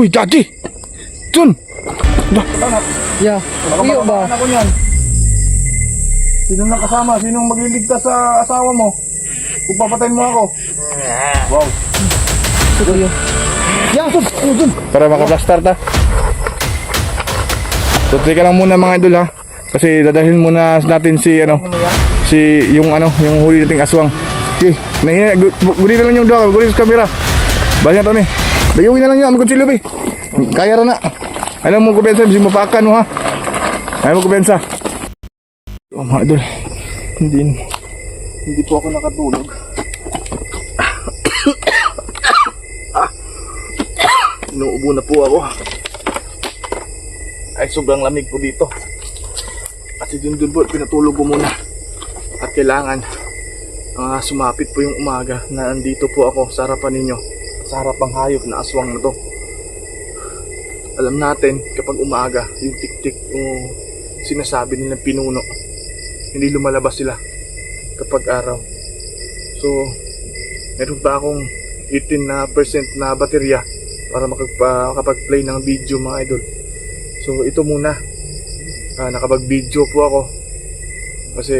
Uy, Daddy! Jun! Yeah. Iyo ba? Ako niyan. Sino nang kasama? Sinong magliligtas sa asawa mo? Kung papatayin mo ako. Wow. Ito yun. Yeah, Jun. Para maka-blast-start ha. So, teka lang muna mga idol ha. Kasi dadalhin muna natin si yung huli nating aswang. Okay, guli na lang yung doha, guli sa camera. Balik na to ni. Dayungin na lang yung magkutsilyo be. Kaya ra na. Alam mo kubensa, bising mapakan mo ha. Ayaw mo kubensa. Oh mga idol, hindi po ako nakatulog. Inuubo na po ako. Ay sobrang lamig po dito. Kasi dun po pinatulog ko muna. At kailangan sumapit po yung umaga na nandito po ako sa harapan ninyo. Sa harapang hayop na aswang na to. Alam natin kapag umaga yung tik-tik yung sinasabi nilang pinuno, hindi lumalabas sila kapag araw. So meron pa akong 18% na baterya para makapag-play ng video mga idol. So ito muna, nakapag-video po ako kasi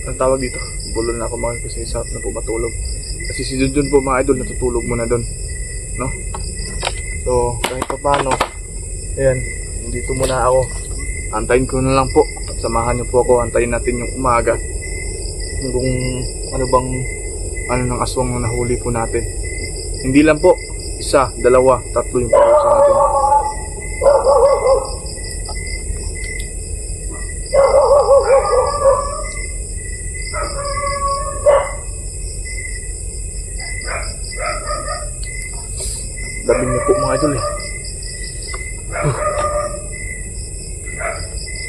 ang tawag dito, bulol na ako mga kasi sarap na po matulog. Kasi si Junjun po mga idol natutulog muna doon, no? So kahit pa paano, ayan, dito muna ako. Antayin ko na lang po, samahan niyo po ako, antayin natin yung umaga kung ano ng aswang na nahuli po natin. Hindi lang po, isa, dalawa, tatlo yung pag-usa natin. Dabi niyo po mga idol eh.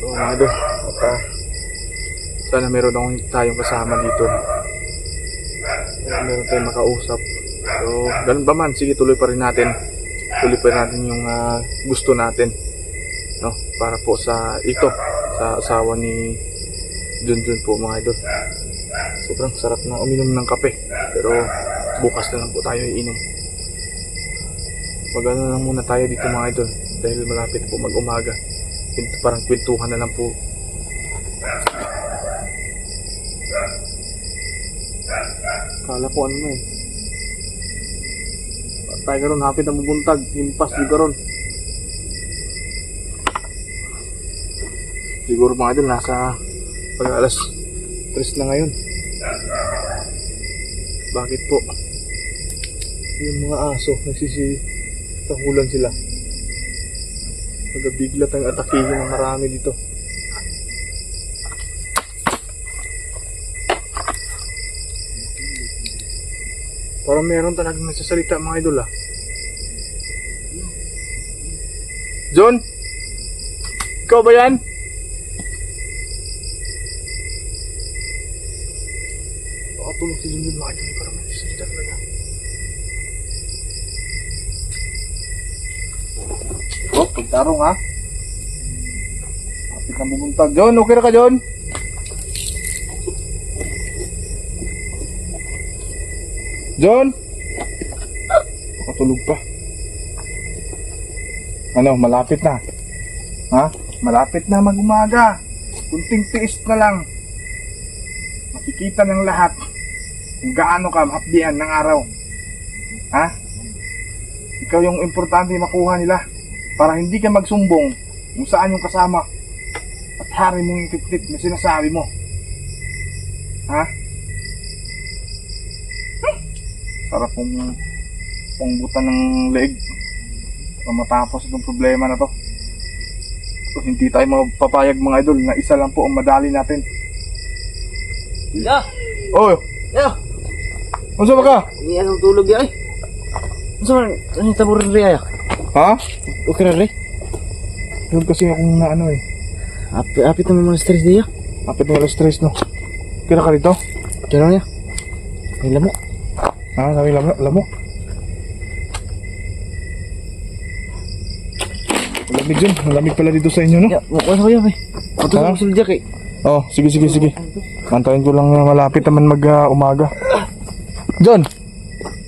So mga idol, sana meron tayong kasama dito. Meron tayong makausap. So ganun ba man, sige tuloy pa rin natin. Tuloy pa rin natin yung gusto natin, no? Para po sa asawa ni Junjun po mga idol. Sobrang sarap na uminom ng kape. Pero bukas na lang po tayo iinom. Mag-ano lang muna tayo dito mga idol dahil malapit po mag-umaga. Parang kwentuhan na lang po. Kala ko ano eh. Tayo karon hapit na mabuntag. Himpas di karon. Siguro mga idol nasa pag alas 3 na ngayon. Bakit po? Yung mga aso tahulan sila. Magabigla tayong atakihin ng marami dito. Parang meron talagang nagsasalita mga idol ah. John? Ikaw ba yan? Pakatulog si John mga idol. Parang may nagsasalita talaga. Oh, pagtarong ha. Kapit na bubuntag. John, okay na ka John? John? Makatulog pa. Ano, malapit na. Ha? Malapit na mag-umaga. Kunting tiis na lang. Makikita ng lahat kung gaano ka maapdian ng araw. Ha? Ikaw yung importante makuha nila para hindi ka magsumbong kung saan yung kasama at hari mong yung tik-tik na sinasabi mo. Ha? Sarap pong butan ng leeg para matapos itong problema na to. So, hindi tayo mapapayag mga idol na isa lang po ang madali natin. Yeah. Oh! Yeah. Ano sa ka? Hindi ang tulog ya ay. Ano yung taburin rin ay? Ha? Okay na rin? Yun kasi akong na ano eh. Apit naman mga stress niya. Apit na stress no. Kira ka dito? Kira niya. May lamok. Ha? Sabi lamok? Malamig dyan. Malamig pala dito sa inyo no? Ya, mukha sa kuya eh. Matulog sa lidyak eh. Oh, sige. Antayin ko lang na malapit naman mag-umaga. John!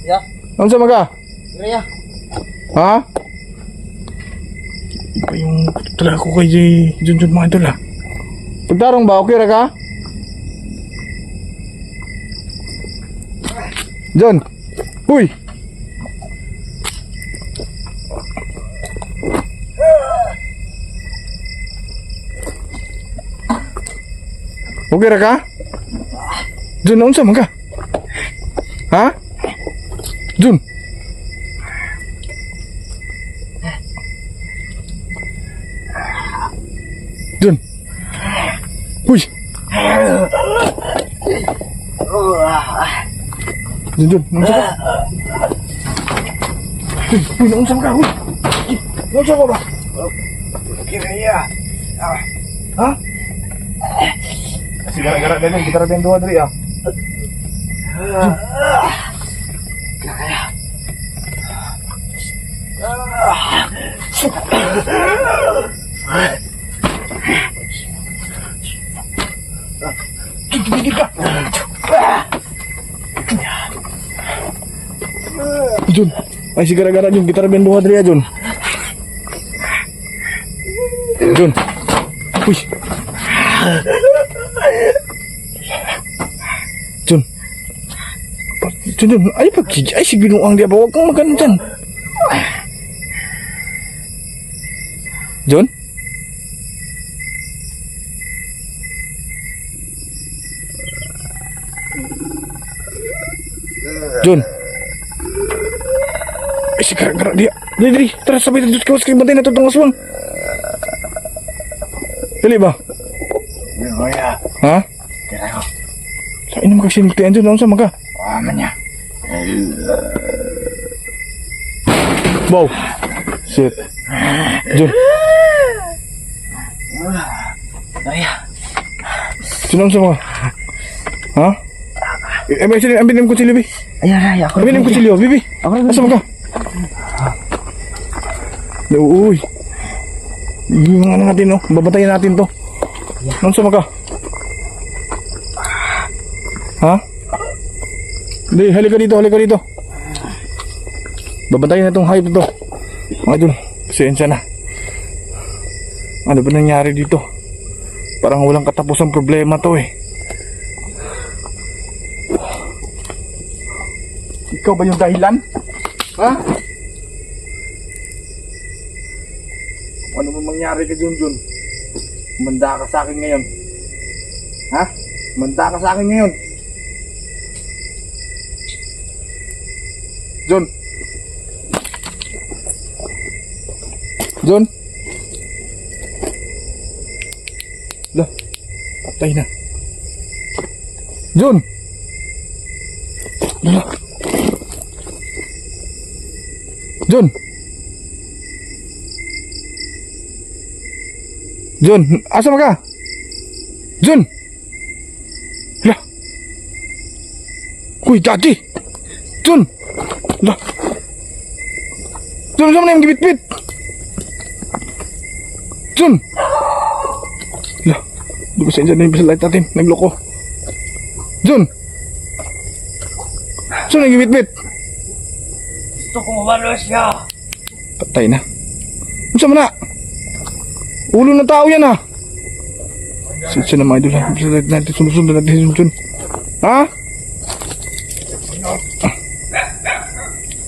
Ya. Ano sa maga? Kira ya. Ha? Iba yung talaga ko kay Junjun mga idol ah. Pagtarong ba? Okay ra ka? John! Uy! Okay ra ka? Jun, naunsa man ka? Ha? Jun! Jun! Uy! Jun, naunsa ka? Uy, naunsa ka? Uy! Naunsa ka ba? Kiraya! Ha? Kasi gara-gara din, kita rin doon dali ah. Gigil ka! Jun, ay si gara-gara Jun, kita rin doon dali ah Jun. Jun, uy! Jun. Jun, ay pagkijay si binuang dia bawa kang magan dyan. Jun? Jun. Ay si gara-gara dia. Dali, tara sabay na kawas kayo bantay na tutong aswang. Dali ba? Ha? Sa inam kagsinigtian dyan, naon sa mga? Aman niya. Wow! Shit. Jun. Ay, Sinong sa mga? Ha? Ambil yung kutsilyo, Bi. ay, ako. Ambil yung kutsilyo, Bibi. Asa mga? Uy. Yung ano natin, no? Babatayin natin to. Naon sa mga? Ha? Hindi, halika dito. Babantayin na itong hype ito. Mga idol, pasensya na. Ano ba nangyari dito? Parang walang katapusang problema to eh. Ikaw ba yung dahilan? Ha? Ano ba mangyari ka Junjun? Manda ka sa akin ngayon. Ha? Manda ka sa akin ngayon. John. John. Lah, patay na. John. Lah. John. John, asa ka? John. Lah. Uy, daddy. John. Lah. Jun, sama na yung gibit-bit. Jun. Lah. Di ba sa na yung light natin? Nagloko. Jun. Saan na yung gibit-bit? Gusto kong mabalos siya. Patay na. Saan mo na? Ulo ng tao yan ah. Saan na mga idol ha? Light natin. Sunod-sunod natin. Jun. Ha?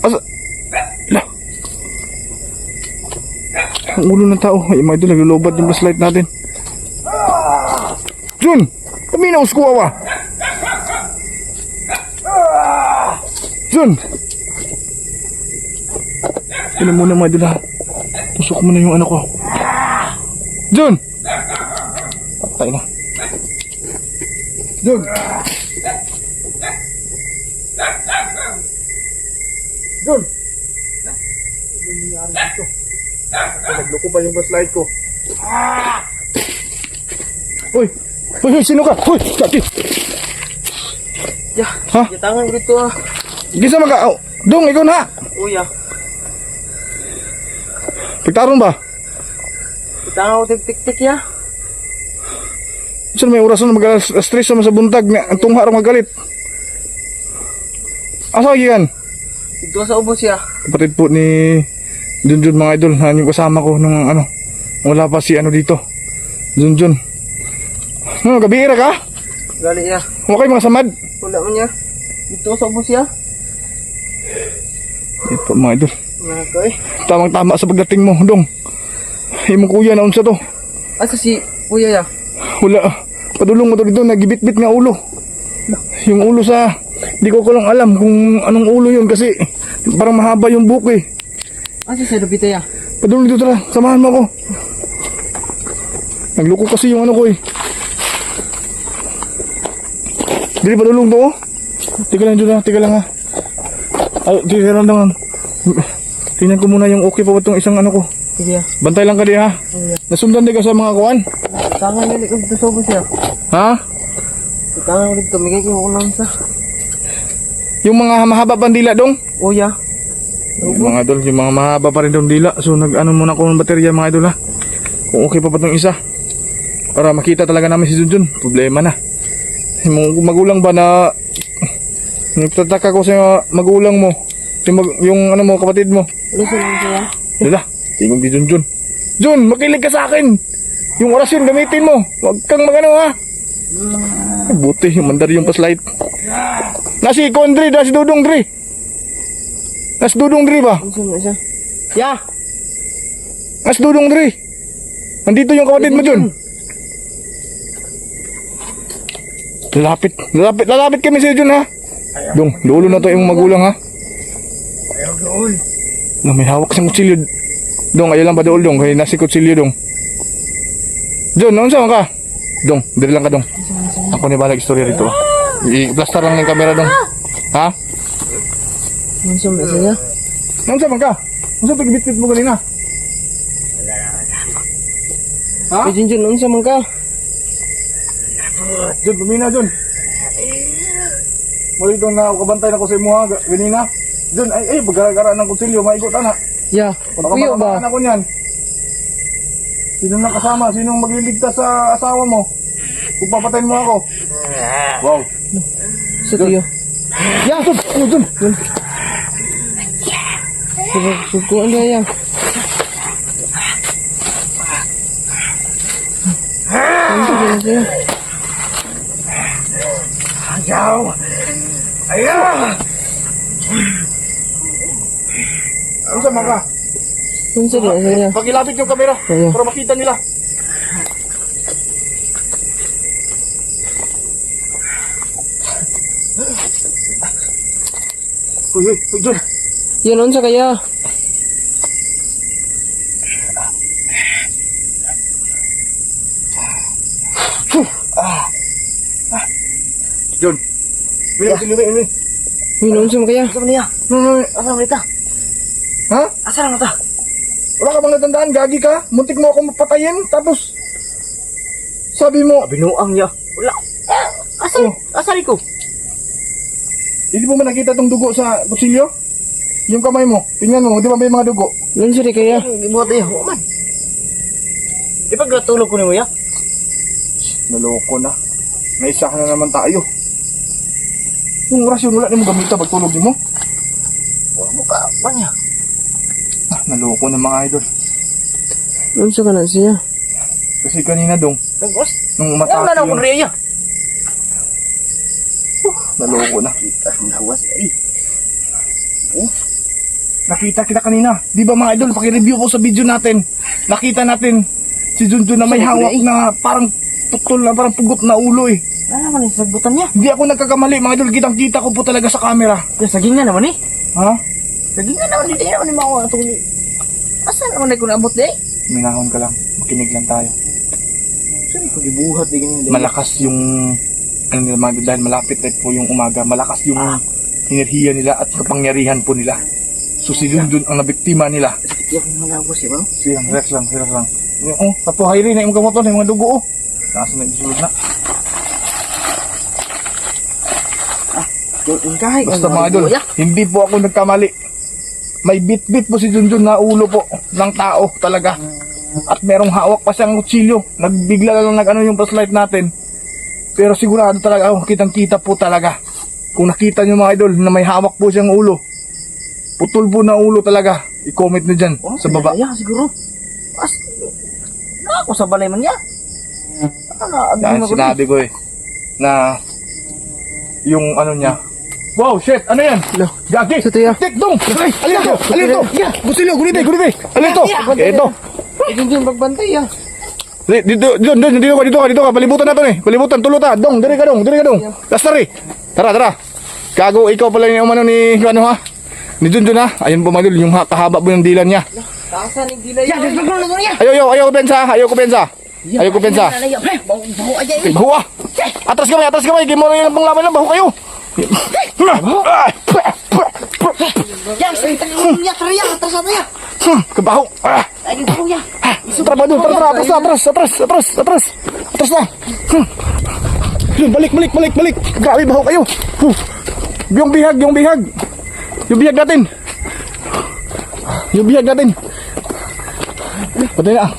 Asa? Lah. Ang ulo ng tao. Ay, mga idol, naglulobad yung flashlight natin. Jun! Paminaw sa kuwawa! Jun! Ina muna mga idol ha. Tusok mo na yung ano ko. Jun! Patay na. Jun! Jun! Ano nangyari dito? Nagloko pa yung flashlight ko. Uy! Uy! Sino ka? Uy! Kati! Ya, Ha? tangan gitu ah. Gisa maka... Oh, Dong, ikaw na! Oh ya, Pagtarong ba? tangan ko tik-tik ya. Saan may orasan na mag-stress naman sa buntag na ang tungha ra magalit? Asa yan? Ito sa ubos ya. Kapatid po ni Junjun mga idol, yung kasama ko nung ano, Wala pa si ano dito. Junjun. Gabi ka? Gali ya. Okay mga samad. Wala man niya. Dito sa ubos ya. Ito mga idol. Nako eh. Tamang tama sa pagdating mo, Dong. Imong kuya na unsa to? Asa si kuya ya? Wala. Padulong mo to dito, nagibit-bit nga ulo. Yung ulo sa... Di ko lang alam kung anong ulo yun kasi parang mahaba yung buko eh. Asa si Lupita ya? Padulong dito tara, samahan mo ako. Nagloko kasi yung ano ko eh. Dili padulong to oh. Tika lang dyan ha, tika lang ha. Ay, tika lang naman. Tingnan ko muna yung okay pa ba itong isang ano ko. Sige ya. Bantay lang ka di ha. Nasundan di ka sa mga kuwan. Tangan gali ko dito sa ubos ya. Ha? Tangan ko dito, migay ko lang sa. Yung mga mahaba pang dila dong. Oh ya. Yung mga idol, yung mga mahaba pa rin dong dila. So nag-ano muna ko ng baterya mga idol ha. Kung okay pa ba itong isa. Para makita talaga namin si Junjun. Problema na. Yung mga magulang ba na... Nagtataka ko sa magulang mo. Yung ano mo, kapatid mo. Wala sa lang siya. Dala, tingog di Junjun. Jun, makilig ka sa akin. Yung orasyon gamitin mo. Huwag kang magano ha. Ay, buti, yung mandar yung paslight. Nasi Kondri, nasi Dudong Dri. Nasi Dudong Dri ba? Ano siya? Ya. Nasi Dudong Dri. Nandito yung kapatid mo Jun. Lalapit kami sa Jun ha. Dong, dulo na to yung magulang ha. Ayaw doon. No, may hawak siyang kutsilyo. Dong, ayaw lang ba dool dong? Kaya nasi kutsilyo dong. Jun, noon saan ka? Dong, dali lang ka dong. Ako ni balag istorya rito. I-plaster lang ng camera dong. Ha? Ano siya? Noon saan ka? Noon saan pag-bit-bit mo kanina? Ha? Kay Junjun, ano siya man ka? Jun, pumina Jun. Muli itong nakabantay na ko sa imo ha. Ganina. Jun, ay, bagara ng kutsilyo. Maigot na. Ya. Kuyo ba? Ako niyan. Sino na kasama? Sinong magliligtas sa asawa mo? Kung papatayin mo ako. Wow. Sa tuyo. Ya, Jun! Ano, Jun? Sukuan dia ya. Ano siya? Ayaw! Ayaw! Ano sa mga? Ano siya? Pagilapit yung kamera Ayan. para makita nila. Uy, Jun! Yan, ano siya kaya? Jun! Bilang sili ini. Uy, ano siya man kaya? Asa niya? No, Asa man ita? ha? Asa lang ita? Wala ka bang natandaan? Gagi ka? Muntik mo ako mapatayin? Tapos, sabi mo, Binuang niya. Wala. Asa? Oh. Asa ko? hindi mo man nakita tong dugo sa kutsilyo? Yung kamay mo, tingnan mo, di ba may mga dugo? Ano siya kaya? Gibuhat niya. Human. Ipagratulog ko ni mo ya. Naloko na. May isa na naman tayo. Yung orasyon wala ni mo gamita pagtulog ni mo. Wala mo ka. Ba niya? Naloko na mga idol. Ano siya ka na siya? Kasi kanina dong, Nagwas. nung Wala matake na akong yung... riya. Naloko na. Kita ang lawas. Ay. Nakita kita kanina. Di ba mga idol, paki-review ko sa video natin. Nakita natin si Junjun na may Sabi ko hawak na parang putol na parang pugot na ulo eh. Wala naman yung sagbutan niya. Hindi ako nagkakamali mga idol, kitang-kita ko po talaga sa camera. Yung saging na naman eh. Ha? Saging na naman. Hindi naman yung mga itong... Asa naman na ko naabot di? Minahon ka lang, makinig lang tayo. Saan ko gibuhat di ganyan. Malakas yung ano nila mga idol, dahil malapit na po yung umaga, malakas yung enerhiya nila at kapangyarihan po nila. So si Junjun ang nabiktima nila. Sakit yung malawas eh. Siya, relax lang, relax lang. Oh, tapuhay rin na yung kamotor na yung mga dugo oh. Nasa na isulod na. Yung kahit. Basta mga idol, hindi po ako nagkamali. May bit-bit po si Junjun na ulo po ng tao talaga. At merong hawak pa siyang kutsilyo. Nagbigla lang nag-ano yung flashlight natin. Pero sigurado talaga, kitang-kita po talaga. Kung nakita nyo mga idol na may hawak po siyang ulo. Putol po na ulo talaga. I-comment nyo dyan sa baba. Yeah, siguro. As, Ako sa balay man niya. Yan, sinabi ko eh. Na yung ano niya. Wow, shit! Ano yan? Gagi! Tik dong! Alin to! Alin to! Gusilyo! Gulite! Gulite! Alin to! Ito! Yung pagbantay ah. Dito ka! Palibutan na to eh! Palibutan! Tuluta! Dong! Diri ka dong! Lastari! Tara! Gago, ikaw pala yung umano ni ano ha? Ni Junjun ha? Ayun po mga idol, yung kahaba po yung dilan niya. Taasan yung dilay. Yan, nagpagano na niya. Ayaw ko pensa! Ayaw ko pensa! Baho aja Okay, baho ah! Atras kamay! Game mo na yung panglaban lang, baho kayo! Yan, salita niya. Tara yan, atras na niya. Kabaho! Ay, baho yan. Tara ba doon? Atras na! Yun, balik! Grabe, baho kayo! Yung bihag natin! Patay na!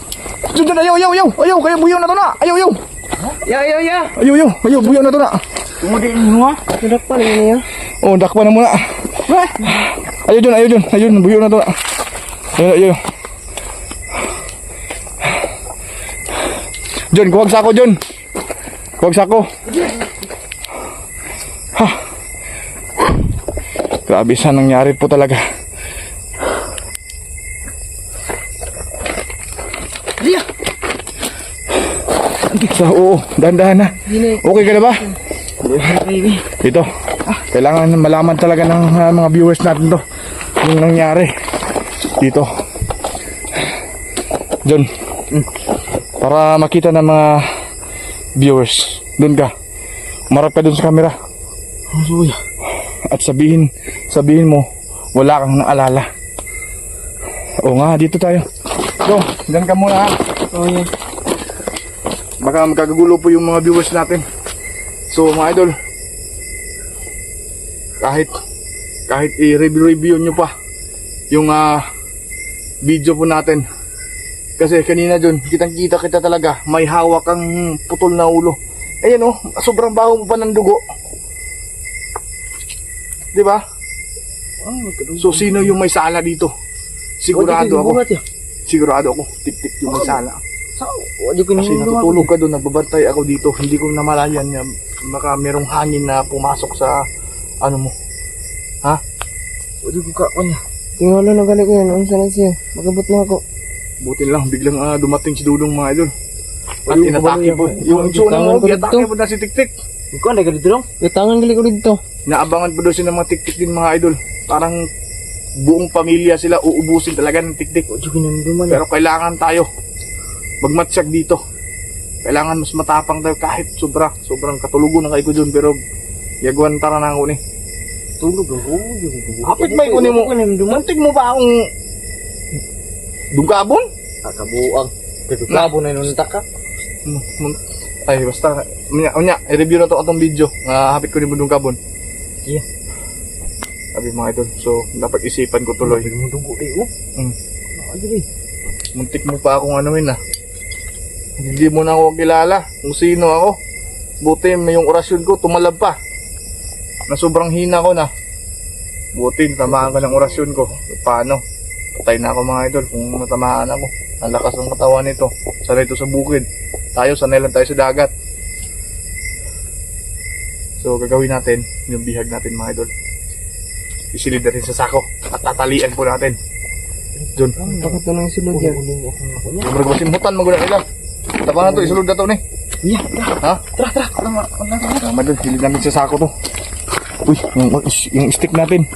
Diyan, ayaw! Kaya buyaw na to na! Ayaw! Ayaw, buyaw na to na! Tumudin mo ha? Sudak pa rin niya. Oh, dakpa na muna! Ayaw dyan! Buyaw na to na! Ayaw! John, kuwag sako, John! Ha! Grabe, saan nangyari po talaga? Liya! Oo, dahan-dahan na. Okay ka na ba? Baby. Ito, kailangan malaman talaga ng mga viewers natin to. Yung nangyari dito. John, para makita ng mga viewers, doon ka. Umarap ka doon sa camera. At sabihin mo, wala kang naalala. Oo nga, dito tayo. So, dyan ka muna ha. Oh, yan. Baka magkakagulo po yung mga viewers natin. So mga idol, kahit i-review nyo pa yung video po natin. Kasi kanina dun, kitang-kita kita talaga, may hawak kang putol na ulo. Ayan oh, sobrang baho mo pa ng dugo. Diba? So sino yung may sala dito? Sigurado ako. Tik-tik yung may sala. Kasi natutulog ka doon, nagbabantay ako dito. Hindi ko namalayan niya. Baka merong hangin na pumasok sa ano mo. Ha? Wadi ko ka niya. Tingala na gali ko yan. Ano sana siya? Magabot na ako. Buti lang, biglang dumating si Dudong mga idol. At inatake po. Yung tsuna mo, inatake po na si Tik-tik. Ikaw, hindi ka dito lang? Tangan gali ko dito. Naabangan po daw sila ng mga Tik-tik din mga idol. Parang buong pamilya sila uubusin talaga ng Tik-tik. Pero kailangan tayo magmatsyag dito. Kailangan mas matapang tayo kahit sobrang katulugo na kayo ko dun. Pero yagwan tara na ako ni. Tulog ako. Kapit may kunin mo. Muntik mo pa akong dugabon? Kakabuang. Dugabon na nung taka. Ay basta. I-review na to atong video. Hapit ko ni mo dugabon. Yeah. Sabi mga idol. So dapat isipan ko tuloy. Dugo eh oh. Muntik mo pa akong anuin ah. Hindi mo na ako kilala kung sino ako. Buti yung orasyon ko tumalab pa. Na sobrang hina ko na. Buti natamaan ka ng orasyon ko. Paano? Patay na ako mga idol kung natamaan ako. Ang lakas ng katawan nito. Sanay ito sa bukid. Tayo, sanay lang tayo sa dagat. So gagawin natin yung bihag natin mga idol. Isilid natin sa sako at tatalian po natin. John. Bakit na nang silod yan? Sobrang masimhutan magulang nila. Tapanan to, isulod na to ni. Yeah. Ha? Tara. Tama doon, silid namin sa sako to. Uy, yung stick natin.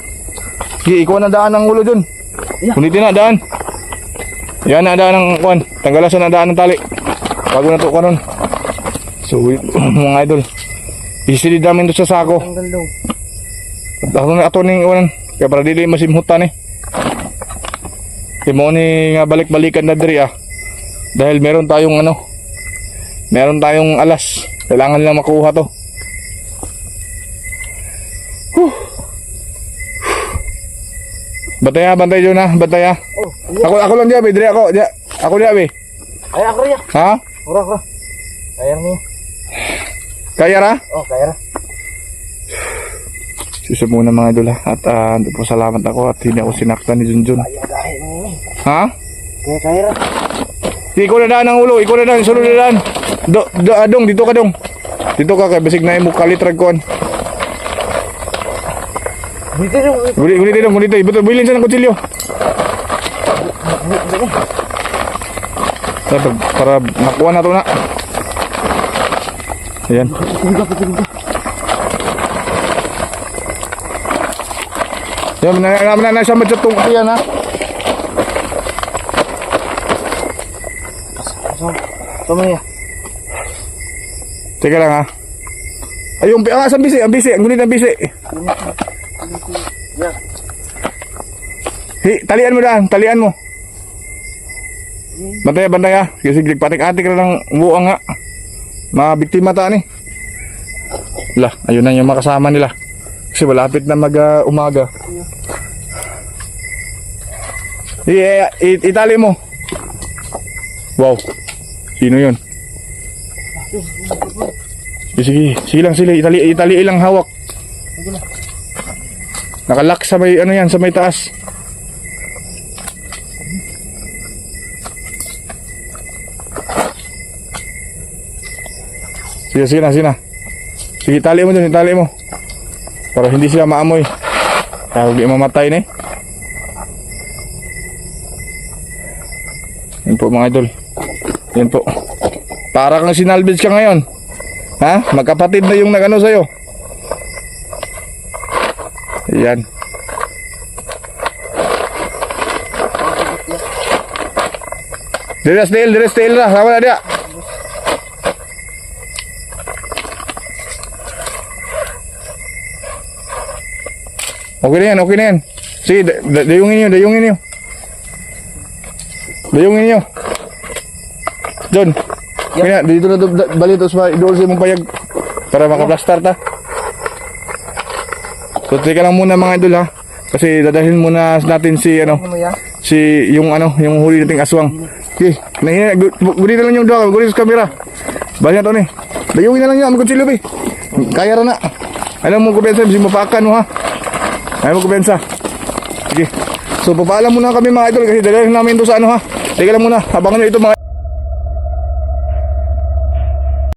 Sige, ikaw na daan ng ulo dun. Yeah. Kunitin na, daan. Yan na daan ng kuwan. Tanggalasan na daan ng tali. Bago na to kanon. So, mga idol. Isilid namin doon sa sako. Tanggal daw. At ato ning uwan. Kaya para dili masimhutan eh. Kaya mo ni nga balik-balikan na diri ah. Dahil meron tayong alas. Kailangan lang makuha to. Bantay dyan ha, bantay ha. Ako lang dyan, diri ako. Ako dyan, Ay, ako rin. ha? Ora. Kaya mo. Kaya ra? Oh, kaya ra. Susunod muna mga idol ha. At po salamat ako at hindi ako sinaktan ni Junjun. Kaya mo. Ha? Kaya ra. Ikaw na daan ang ulo, ikaw na daan, sulod na daan. Dong, dito ka dong. Dito ka, kay basig na yung kalitrag ko. Dito yung... Gunit dong, gunit dong. Bilhin siya ng kutsilyo. Para makuha na ito na. Ayan. Yan, nasamad sa tungkol yan ha. Tumaya. Teka lang ha. Ayun, ang bisi, ang gunit ang bisi. Yan. Talian mo daan, talian mo. Bantay ha. Kasi patik-atik na ng buang ha. Mga biktima ta ni. Lah, ayun na yung makasama nila. Kasi malapit na umaga. Itali mo. Wow. Sino yun? Sige lang sila. Itali ilang hawak. Nakalak sa may ano yan, sa may taas. Sige na. Sige, itali mo dun, itali mo. Para hindi sila maamoy. Kaya huwag mamatay na eh. Yan po mga idol. Yan po. Para kang sinalvage ka ngayon. Ha? Magkapatid na yung nagano sa'yo. Yan. Diras tail lah. Sama na dia. Okay na yan. Sige, dayungin nyo. John, kaya dito na balik tapos doon sa mong payag para makaplastar ta. So teka lang muna mga idol ha. Kasi dadalhin muna natin si yung huli nating aswang. Okay, guni na lang yung dog, guni sa camera. Balik na to ni. Dayungin na lang yung magkutsilyo bi. Kaya ra na. Alam mo kubensa bisig mapakan mo ha. Ayaw mo kubensa. Sige. So papaalam muna kami mga idol kasi dadalhin namin to sa ha. Teka lang muna, abangan nyo ito mga